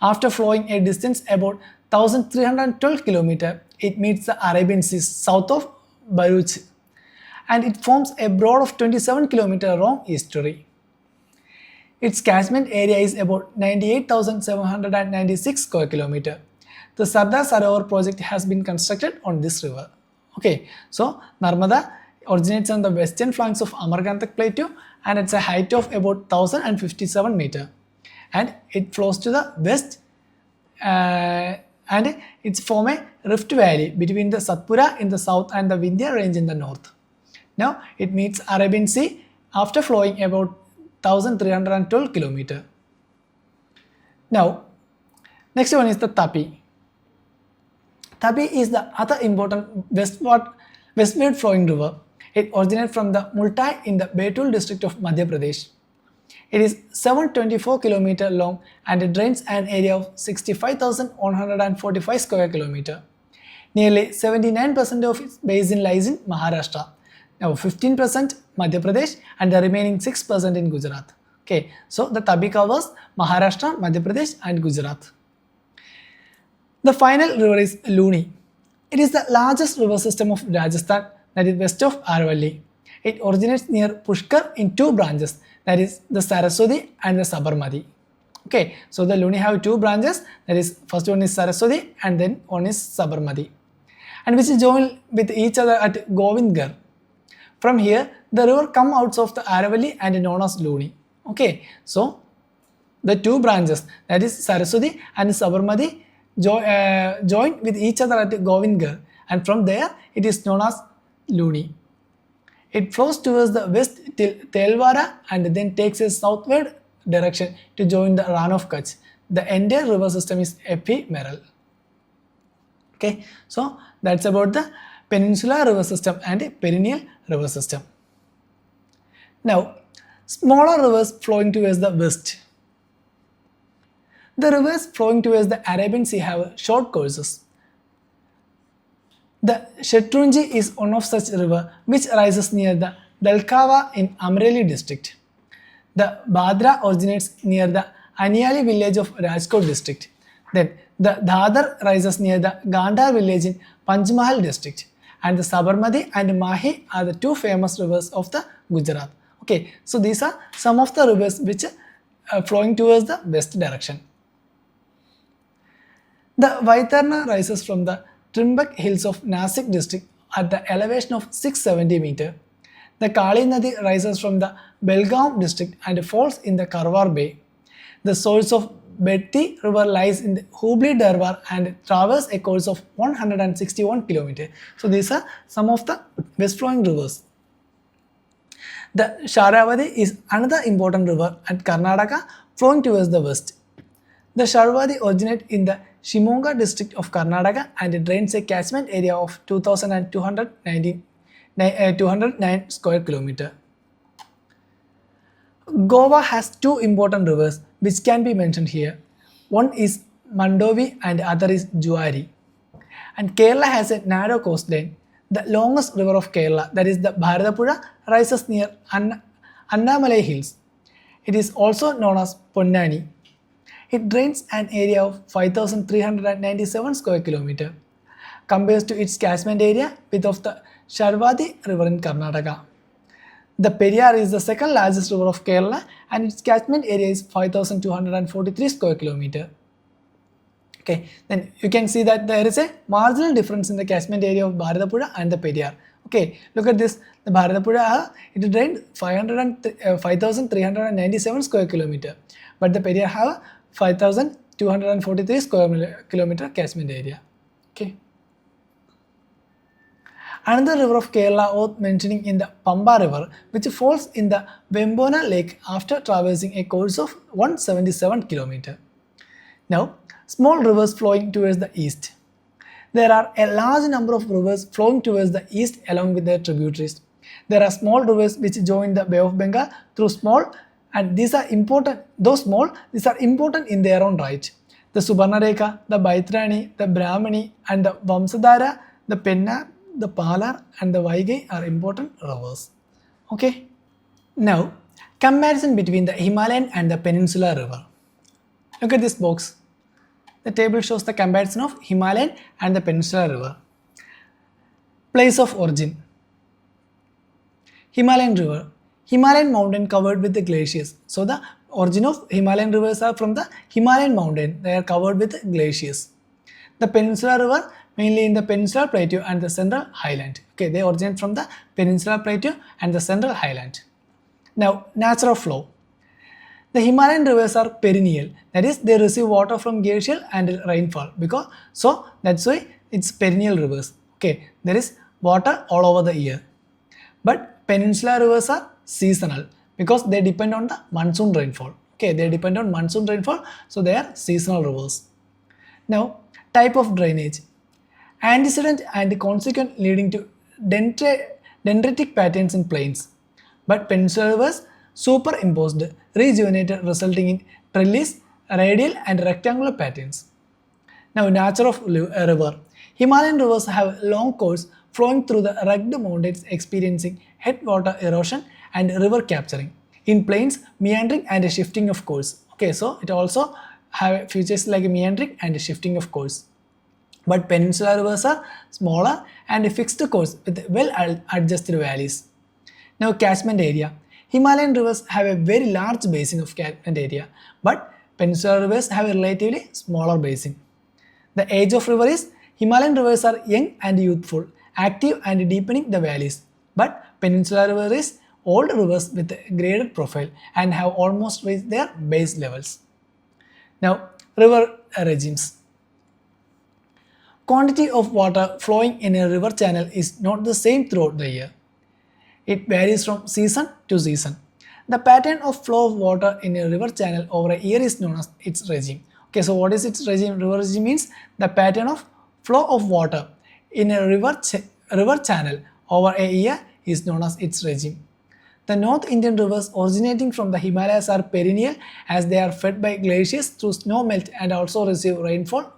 Speaker 1: After flowing a distance about 1312 km, it meets the Arabian Sea south of Bharuch and it forms a broad of 27 km long estuary. Its catchment area is about 98,796 square km. The Sardar Sarovar project has been constructed on this river. Okay, so Narmada originates on the western flanks of Amarkantak Plateau and it's a height of about 1057 meter, and it flows to the west and it's form a rift valley between the Satpura in the south and the Vindhya range in the north. Now it meets Arabian Sea after flowing about 1312 km. Now, next one is the Tapi. Tapi is the other important westward flowing river. It originates from the Multai in the Betul district of Madhya Pradesh. It is 724 km long and it drains an area of 65,145 square km. Nearly 79% of its basin lies in Maharashtra. Now 15% Madhya Pradesh and the remaining 6% in Gujarat. Okay, so the Tapi covers Maharashtra, Madhya Pradesh and Gujarat. The final river is Luni. It is the largest river system of Rajasthan, that is west of Aravalli. It originates near Pushkar in two branches, that is the Saraswati and the Sabarmati. Okay, so the Luni have two branches, that is first one is Saraswati and then one is Sabarmati, and which join with each other at Govindgarh. From here, the river come out of the Aravalli and known as Luni. Okay, so the two branches, that is Saraswati and Sabarmati, join with each other at Govindgarh, and from there it is known as Luni. It flows towards the west till Telwara and then takes a southward direction to join the Rann of Kutch. The entire river system is ephemeral. Okay, so that's about the peninsular river system and perennial river system. Now, smaller rivers flowing towards the west. The rivers flowing towards the Arabian Sea have short courses. The Shettrunji is one of such river which rises near the Dalkava in Amreli district. The Badra originates near the Aniali village of Rajkot district. Then the Dadar rises near the Gandhar village in Panchmahal district. And the Sabarmati and Mahi are the two famous rivers of the Gujarat. Okay, so these are some of the rivers which are flowing towards the west direction. The Vaitarna rises from the Trimbak hills of Nasik district at the elevation of 670 meter. The Kali Nadi rises from the Belgaum district and falls in the Karwar Bay. The source of Beti river lies in the Hubli Darbar and traverses a course of 161 km. So these are some of the west flowing rivers. The Sharavati is another important river at Karnataka flowing towards the west. The Sharavati originates in the Shimonga district of Karnataka and it drains a catchment area of 2,209 square kilometer. Goa has two important rivers which can be mentioned here. One is Mandovi and other is Juari. And Kerala has a narrow coastline. The longest river of Kerala, that is the Bharatapuzha, rises near Annamalai hills. It is also known as Ponnani. It drains an area of 5,397 square kilometer, compares to its catchment area with of the Sharvati river in Karnataka. The Periyar is the second largest river of Kerala and its catchment area is 5,243 square kilometer. Okay, then you can see that there is a marginal difference in the catchment area of Bharatapuzha and the Periyar. Okay, look at this. The Bharatapuzha, it drained 5,397 square kilometer, but the Periyar have 5,243 square kilometer catchment area. Okay. Another river of Kerala worth mentioning in the Pamba river, which falls in the Vembona lake after traversing a course of 177 km. Now, small rivers flowing towards the east. There are a large number of rivers flowing towards the east along with their tributaries. There are small rivers which join the Bay of Bengal through small, and these are important, though small, these are important in their own right. The Subarnareka, the Baitrani, the Brahmani and the Vamsadhara, the Penna, the Palar and the Vaigai are important rivers. Okay. Now, comparison between the Himalayan and the Peninsular river. Look at this box. The table shows the comparison of Himalayan and the Peninsular river. Place of origin. Himalayan river. Himalayan mountain covered with the glaciers. So the origin of Himalayan rivers are from the Himalayan mountain. They are covered with glaciers. The Peninsular river mainly in the Peninsular Plateau and the Central Highland. Okay, they originate from the Peninsular Plateau and the Central Highland. Now, nature of flow. The Himalayan rivers are perennial. That is, they receive water from glacial and rainfall. That's why it's perennial rivers. Okay, there is water all over the year. But peninsular rivers are seasonal because they depend on the monsoon rainfall. Okay, they depend on monsoon rainfall, so they are seasonal rivers. Now, type of drainage. Antecedent and consequent leading to dendritic patterns in plains. But peninsular rivers superimposed, rejuvenated, resulting in trellis, radial and rectangular patterns. Now, nature of a river. Himalayan rivers have long course flowing through the rugged mountains, experiencing headwater erosion and river capturing. In plains, meandering and a shifting of course. Okay, so it also have features like meandering and shifting of course. But peninsular rivers are smaller and a fixed course with well adjusted valleys. Now catchment area. Himalayan rivers have a very large basin of catchment area, but peninsular rivers have a relatively smaller basin. The age of river is Himalayan rivers are young and youthful, active and deepening the valleys, but peninsular river is old rivers with a graded profile and have almost reached their base levels. Now, river regimes. Quantity of water flowing in a river channel is not the same throughout the year. It varies from season to season. The pattern of flow of water in a river channel over a year is known as its regime. Okay, so what is its regime? River regime means the pattern of flow of water in a river channel over a year is known as its regime. The North Indian rivers originating from the Himalayas are perennial as they are fed by glaciers through snow melt and also receive rainfall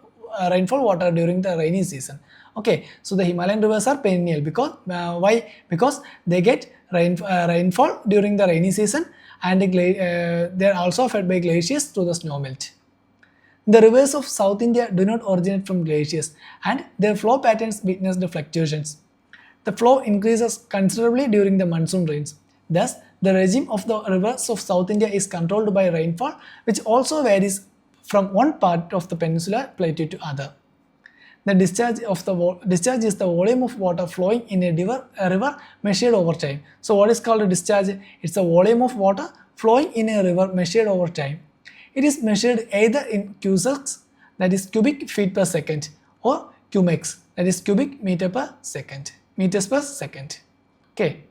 Speaker 1: water during the rainy season. Okay, so the Himalayan rivers are perennial because why? Because they get rainfall during the rainy season and they are also fed by glaciers through the snow melt. The rivers of South India do not originate from glaciers and their flow patterns witness the fluctuations. The flow increases considerably during the monsoon rains. Thus, the regime of the rivers of South India is controlled by rainfall, which also varies from one part of the peninsular plateau to other. The discharge is the volume of water flowing in a river measured over time. So what is called a discharge? It's the volume of water flowing in a river measured over time. It is measured either in cusecs, that is cubic feet per second, or cumecs, that is cubic meters per second. Okay.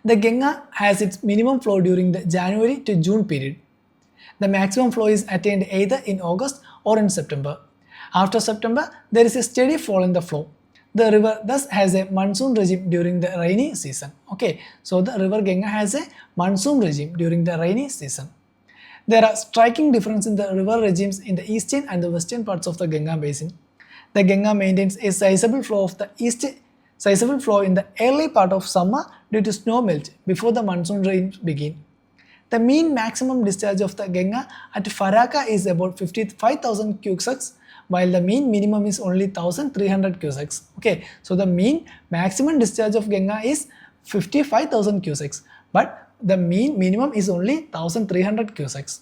Speaker 1: The Ganga has its minimum flow during the January to June period. The maximum flow is attained either in August or in September. After September, there is a steady fall in the flow. The river thus has a monsoon regime during the rainy season. Okay, so the river Ganga has a monsoon regime during the rainy season. There are striking differences in the river regimes in the eastern and the western parts of the Ganga basin. The Ganga maintains a sizable flow in the early part of summer due to snow melt before the monsoon rains begin. The mean maximum discharge of the Ganga at Faraka is about 55,000 cusecs, while the mean minimum is only 1,300 cusecs. Okay, so the mean maximum discharge of Ganga is 55,000 cusecs, but the mean minimum is only 1,300 cusecs.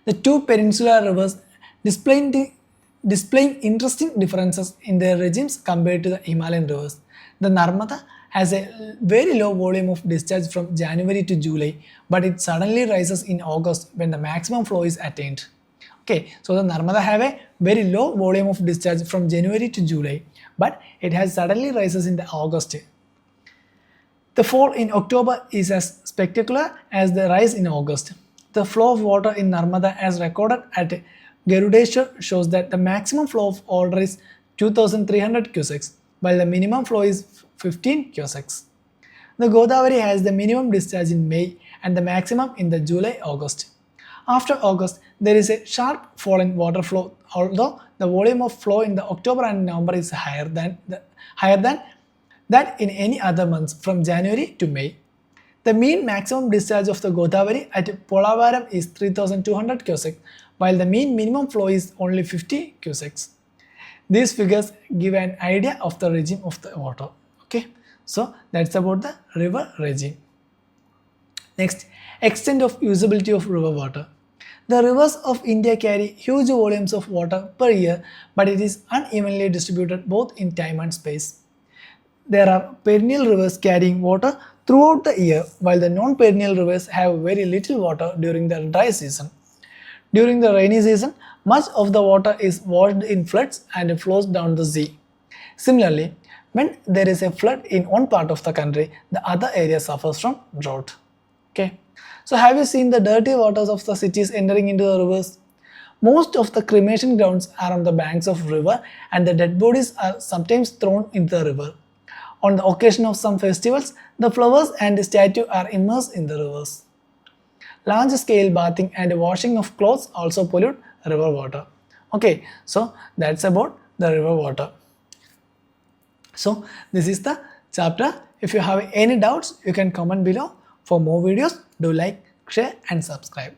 Speaker 1: The two peninsular rivers displaying interesting differences in their regimes compared to the Himalayan rivers. The Narmada has a very low volume of discharge from January to July, but it suddenly rises in August when the maximum flow is attained. Okay, so the Narmada have a very low volume of discharge from January to July, but it has suddenly rises in the August. The fall in October is as spectacular as the rise in August. The flow of water in Narmada as recorded at Garudeshwar shows that the maximum flow of water is 2,300 cusecs, while the minimum flow is 15 cusecs. The Godavari has the minimum discharge in May and the maximum in the July-August. After August, there is a sharp fall in water flow, although the volume of flow in the October and November is higher than that in any other months from January to May. The mean maximum discharge of the Godavari at Polavaram is 3,200 cusecs, while the mean minimum flow is only 50 cusecs. These figures give an idea of the regime of the water. Okay, so that's about the river regime. Next, extent of usability of river water. The rivers of India carry huge volumes of water per year, but it is unevenly distributed both in time and space. There are perennial rivers carrying water throughout the year, while the non-perennial rivers have very little water during the dry season. During the rainy season, much of the water is washed in floods and flows down the sea. Similarly, when there is a flood in one part of the country, the other area suffers from drought. Okay. So have you seen the dirty waters of the cities entering into the rivers? Most of the cremation grounds are on the banks of river and the dead bodies are sometimes thrown into the river. On the occasion of some festivals, the flowers and the statue are immersed in the rivers. Large-scale bathing and washing of clothes also pollute river water. Okay, so that's about the river water. So this is the chapter. If you have any doubts, you can comment below. For more videos, do like, share and subscribe.